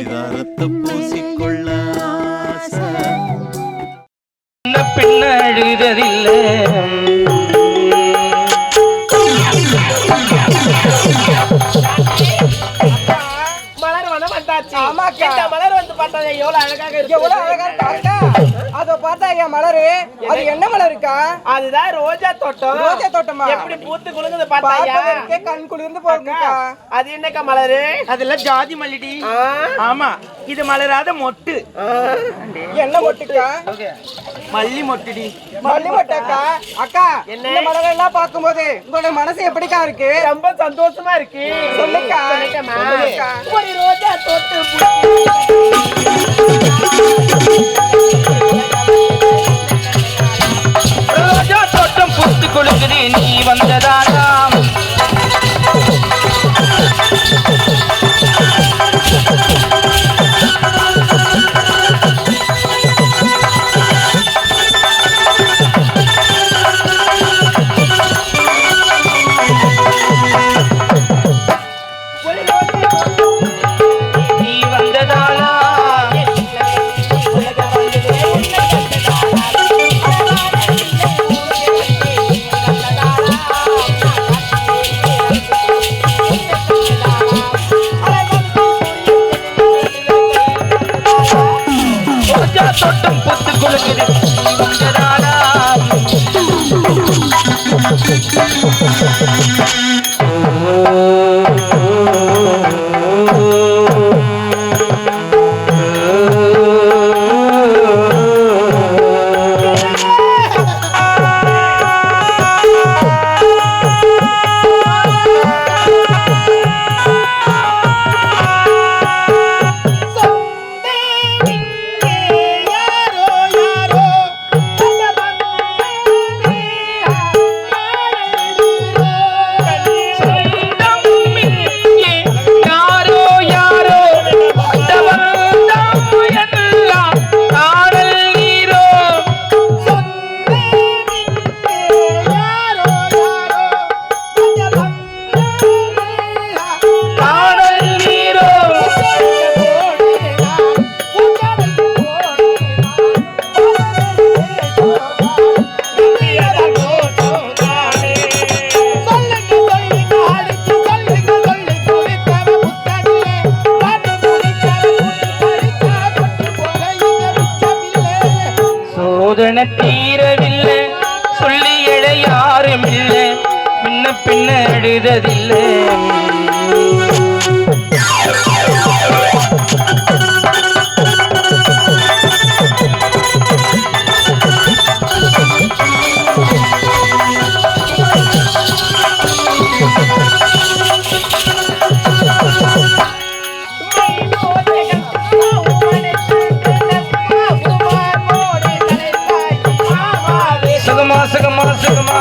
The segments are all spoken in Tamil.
பரிதாரத்தை பூசிக்கொள்ள பின்ன எழுததில்லை மலர் வந்து பார்த்தாங்க எவ்வளவு அழகாக இருக்கு. எவ்வளவு அழகா இருக்கா அத பார்த்தா என் மலரு அது என்ன மலர் இருக்கா? அதுதான் ரோஜா தோட்டம். ரோஜா தோட்டமா? எப்படி பூத்து குலுங்குது பார்த்தாயா? கண் குளிர்ந்து போகுதுக்கா. அது என்னக்கா மலரு? அதெல்லாம் ஜாதி மல்லிடி. ஆமா, இது மலராத மொட்டு. என்ன மொட்டுக்கா? மல்லி மொட்டுடி. மல்லி மொட்டக்கா? அக்கா என்ன இந்த மலரெல்லாம் பார்க்கும்போது உங்களோட மனசு எப்படிக்கா இருக்கு? ரொம்ப சந்தோஷமா இருக்கு. சொல்லுக்கா. ஒரு ரோஜா தோட்டம் ரோஜா தோட்டம் பூத்து கொழுக்குது நீ வந்ததானாம். தோட்டம் பொத்து கொழுக்குது தீரவில்லை சொல்லி எழ யாரும் இல்லை முன்ன பின்ன எழுததில்லை சுகமா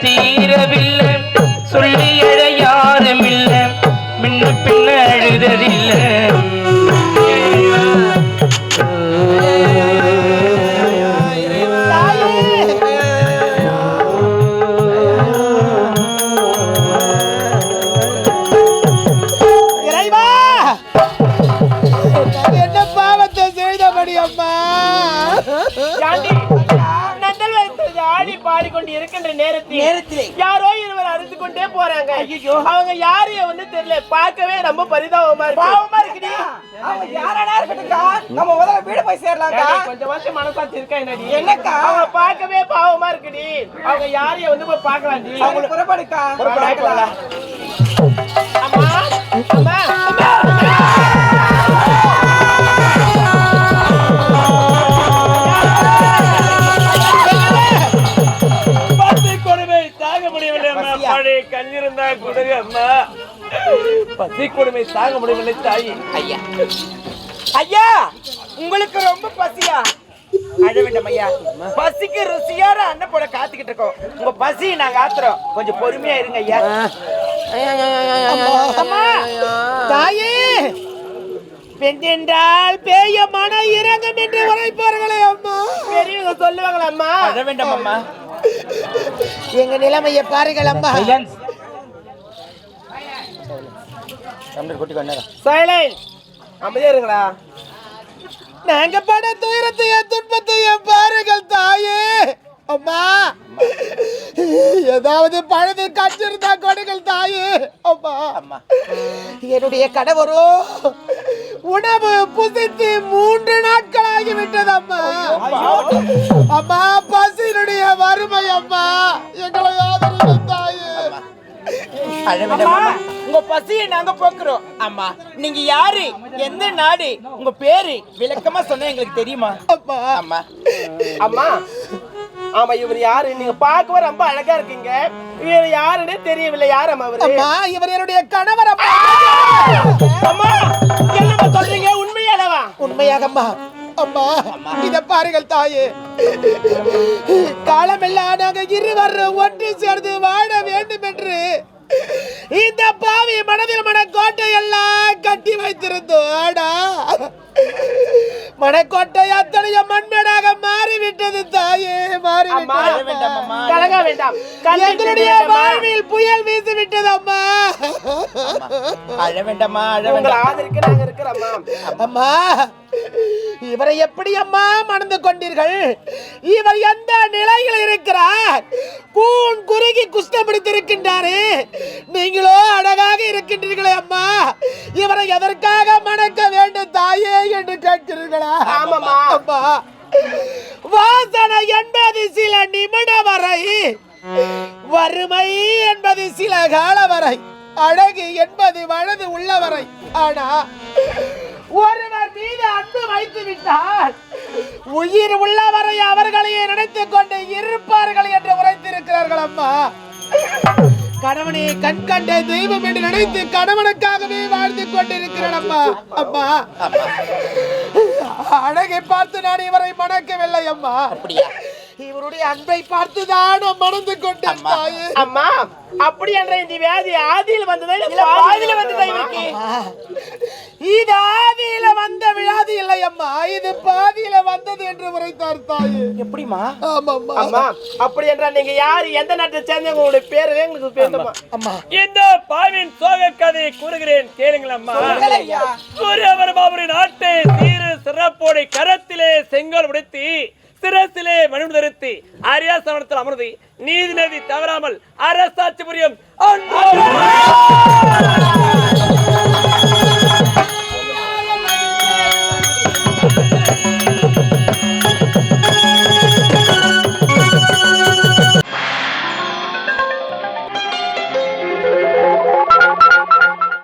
தீரவில்லை சொல்லி எழ யாரும் இல்லை முன்ன பின்ன எழுததில்லை என்ன பாவத்தை செய்தபடி அம்மா ஆடி பாடிக்கொண்டு இருக்கின்ற நேரத்தில் யாரோ இருவர் அறிந்து கொண்டே போறாங்க. அவங்க யாரையும் வந்து தெரியல. பார்க்கவே ரொம்ப பரிதாபமா இருக்கு. நம்ம முதல்ல வீடு போய் சேரலாம்க்கா. கொஞ்சம் வருஷம் மனசாட்சி இருக்கா என்னடி? என்னக்கா அவங்க பார்க்கவே பாவமா இருக்குடி. அவங்க யாரையும் வந்து போய் பார்க்கலாம்டி. அவங்களுக்கு புறப்படுக்கா. அம்மா அம்மா கண்ணிருந்தா குடகு அம்மா பசி கொடுமை தாங்க முடியவில்லை தாயி. ஐயா ஐயா உங்களுக்கு ரொம்ப பசியா? அழ வேண்டாம் ஐயா. பசிக்கு ருசியார அண்ணன் போட காத்துக்கிட்டு இருக்கோம். உங்க பசி நாங்க ஆத்துறோம். கொஞ்சம் பொறுமையா இருங்க ஐயா. அம்மா தாயே பெண் என்றால் பேய மன இறங்கும் என்று உரைப்பார்களே அம்மா. பெரியவங்க சொல்லுவாங்களா அம்மா? அழ வேண்டாம் அம்மா. எங்க நிலைமையை பாருங்கள் அம்மா. அமைதியா இருங்களா? நாங்க பட துயரத்தையும் துன்பத்தையும் பாருங்கள் தாயே. அம்மா ஏதாவது பழுது கற்றிருந்தா கொடுங்கள் தாயே. அம்மா அம்மா என்னுடைய கணவரோ உணவு புசித்து 3 நாட்களாகி விட்டது அம்மா. அம்மா பசியினுடைய வறுமை அம்மா. எங்களை ஆதரவு தாயே. உங்க பசியை நாங்க போக்குறோம் அம்மா. நீங்க யாரு, எந்த நாடு, உங்க பேரு விளக்கமா சொன்னா எங்களுக்கு தெரியுமா? அம்மா அம்மா அம்மா ஆமா இவர் யாரு? நீங்க பார்க்கவே ரொம்ப அழகா இருக்கீங்க. இவர் யாருன்னு தெரியவில்லை. யார் அம்மா அவரு? அம்மா இவர் என்னுடைய கணவர் அம்மா. அம்மா என்ன சொல்றீங்க? உண்மையானவா? உண்மையாகம்மா. அம்மா இத பாருங்கள் தாயே. காலமெல்லாம் நாங்க இருவர் ஒன்று சேர்ந்து வாழ வேண்டும் என்று இந்த பாவி மனதில் மனக்கோட்டை எல்லாம் கட்டி வைத்திருந்தோடா. மனக்கோட்டை அத்தனைய மண்மேடாக மாறிவிட்டது தாயே. எங்களுடைய வாழ்வில் புயல் வீசி விட்டது அம்மா. அழ வேண்டாமா. ஆதரிக்க நாங்க இருக்கிறோம்மா. அம்மா இவரை எப்படி அம்மா மணந்து கொண்டீர்கள்? இவர் எந்த நிலையில் இருக்கிறார்? கூன் குறுகி குஷ்டம் பிடித்திருக்கின்றாரே. நீங்களோ அழகாக இருக்கின்றீர்களே அம்மா. இவரை எதற்காக மணக்க வேண்டும் தாயே என்று கேட்கிறீர்களா? ஆமாமா அம்மா. வாசனை என்பது சில நிமிடம் வரை, வறுமை என்பது சில கால வரை, அழகு என்பது வலது உள்ளவரை. ஆனா ஒருவர் மீது அன்பு வைத்து விட்டால் உயிர் உள்ளவரை அவர்களையே நினைத்துக் கொண்டு இருப்பார்கள் என்று உரைத்திருக்கிறார்கள் அம்மா. கணவனை கண் கண்ட தெய்வம் என்று நினைத்து கணவனுக்காகவே வாழ்ந்து கொண்டிருக்கிறேன் அம்மா. அம்மா அழகை பார்த்து நான் இவரை மணக்கவில்லை அம்மா. இவருடைய அன்பை பார்த்துதான் நான் மணந்து கொண்டேன் தாயே. அம்மா அப்படி என்ற இந்த வியாதி ஆதியில் வந்ததா இல்ல பாதியில வந்ததா இவருக்கு? இது ஆதியில வந்த வியாதி இல்லை அம்மா, இது பாதியில வந்தது என்று உரைத்தார் தாயே. எப்படிமா? ஆமாம்மா. அம்மா அப்படி என்றால் நீங்க யாரு, எந்த நாட்டை சேர்ந்தவங்க, உங்களுடைய பேரு எங்களுக்கு பேசுமா? அம்மா இந்த பாவின் சோக கதையை கூறுகிறேன் கேளுங்கள் அம்மா. சூரியவர்மாபுரி நாட்டை சீரு சிறப்போடு கரத்திலே செங்கோல் உடைத்து சிரசிலே மணி நிறுத்தி அரியாசனத்தில் அமர்ந்து நீதி நதி தவறாமல் அரசாட்சி புரியும்